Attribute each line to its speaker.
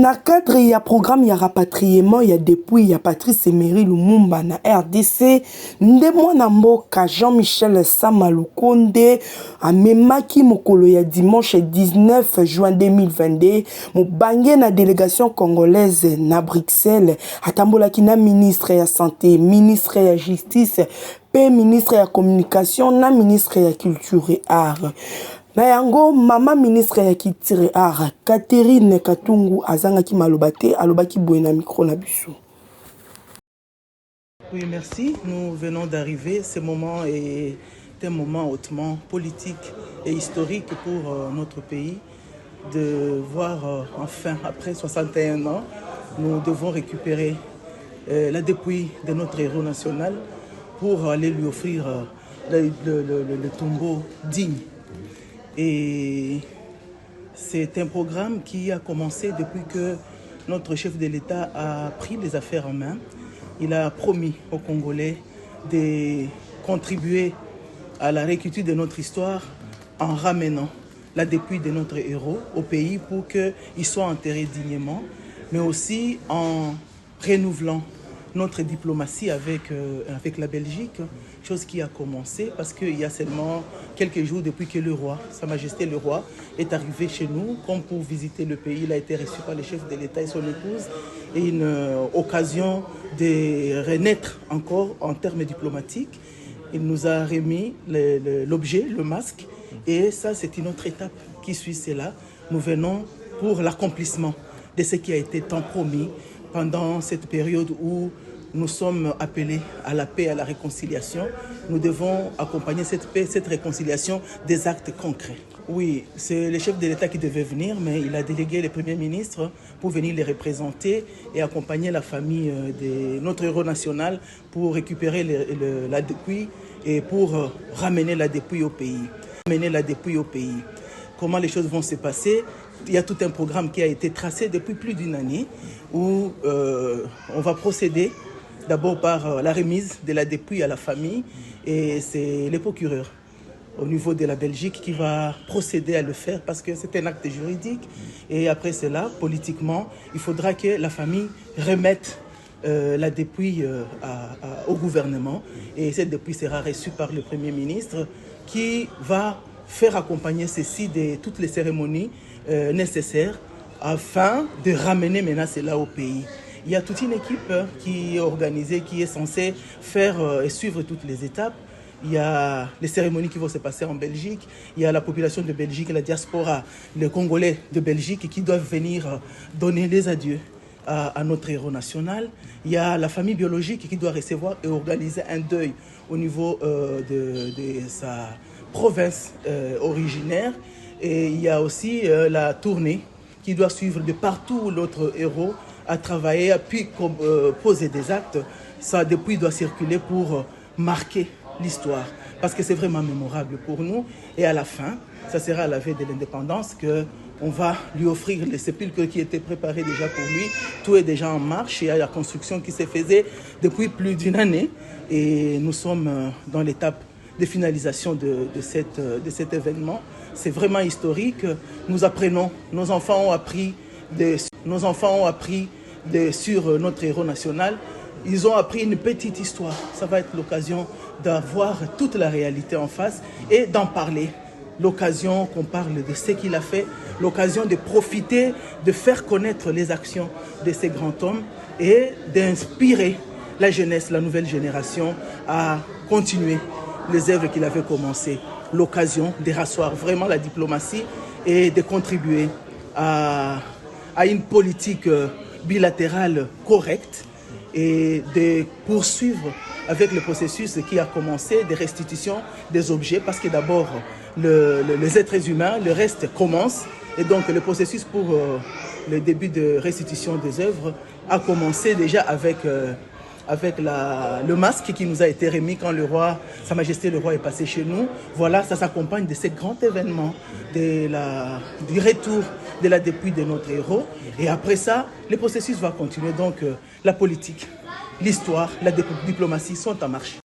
Speaker 1: Na cadre ya programme ya rapatriement ya depuis ya Patrice Emery Lumumba na RDC nde mwana mboka Jean-Michel Sama Lukonde amemaki mokolo ya dimanche 19 juin 2022 mobange na délégation congolaise na Bruxelles atambolaki na ministre ya santé, ministre ya justice, pe ministre ya communication na ministre ya culture et art. Na yango mama ministre ya kitire art Catherine Katungu azangaki malobate alobaki boena micro na biso.
Speaker 2: Oui, merci. Nous venons d'arriver. Ce moment est un moment hautement politique et historique pour notre pays. De voir enfin, après 61 ans, nous devons récupérer la dépouille de notre héros national pour aller lui offrir le tombeau digne. Et c'est un programme qui a commencé depuis que notre chef de l'État a pris les affaires en main. Il a promis aux Congolais de contribuer à la réécriture de notre histoire en ramenant la dépouille de notre héros au pays pour qu'il soit enterré dignement, mais aussi en renouvelant notre diplomatie avec la Belgique, chose qui a commencé parce qu'il y a seulement quelques jours depuis que le roi, Sa Majesté le roi, est arrivé chez nous comme pour visiter le pays. Il a été reçu par le chef de l'État et son épouse et une occasion de renaître encore en termes diplomatiques. Il nous a remis l'objet, le masque, et ça c'est une autre étape qui suit cela. Nous venons pour l'accomplissement de ce qui a été tant promis pendant cette période où nous sommes appelés à la paix et à la réconciliation. Nous devons accompagner cette paix, cette réconciliation des actes concrets. Oui, c'est le chef de l'État qui devait venir, mais il a délégué le Premier ministre pour venir les représenter et accompagner la famille de notre héros national pour récupérer la dépouille et pour ramener la dépouille au pays. Ramener la dépouille au pays. Comment les choses vont se passer? Il y a tout un programme qui a été tracé depuis plus d'une année où on va procéder d'abord par la remise de la dépouille à la famille, et c'est le procureur au niveau de la Belgique qui va procéder à le faire parce que c'est un acte juridique, et après cela, politiquement, il faudra que la famille remette la dépouille au gouvernement, et cette dépouille sera reçue par le Premier ministre qui va faire accompagner ceci de toutes les cérémonies nécessaires afin de ramener maintenant cela au pays. Il y a toute une équipe qui est organisée, qui est censée faire et suivre toutes les étapes. Il y a les cérémonies qui vont se passer en Belgique. Il y a la population de Belgique, la diaspora, les Congolais de Belgique qui doivent venir donner les adieux à notre héros national. Il y a la famille biologique qui doit recevoir et organiser un deuil au niveau de sa province originaire. Et il y a aussi la tournée qui doit suivre de partout où notre héros a travaillé, puis poser des actes. Ça, depuis, doit circuler pour marquer l'histoire, parce que c'est vraiment mémorable pour nous. Et à la fin, ça sera à la veille de l'indépendance qu'on va lui offrir le sépulcre qui était préparé déjà pour lui. Tout est déjà en marche. Il y a la construction qui se faisait depuis plus d'une année. Et nous sommes dans l'étape de finalisation de cet événement. C'est vraiment historique. Nous apprenons, nos enfants ont appris sur notre héros national. Ils ont appris une petite histoire. Ça va être l'occasion d'avoir toute la réalité en face et d'en parler. L'occasion qu'on parle de ce qu'il a fait, l'occasion de profiter, de faire connaître les actions de ces grands hommes et d'inspirer la jeunesse, la nouvelle génération à continuer les œuvres qu'il avait commencées. L'occasion de rasseoir vraiment la diplomatie et de contribuer à une politique bilatérale correcte et de poursuivre avec le processus qui a commencé de restitution des objets, parce que d'abord les êtres humains, le reste commence, et donc le processus pour le début de restitution des œuvres a commencé déjà avec le masque qui nous a été remis quand le roi, Sa Majesté le roi est passé chez nous. Voilà, ça s'accompagne de ce grand événement, du retour de la dépouille de notre héros. Et après ça, le processus va continuer. Donc la politique, l'histoire, la diplomatie sont en marche.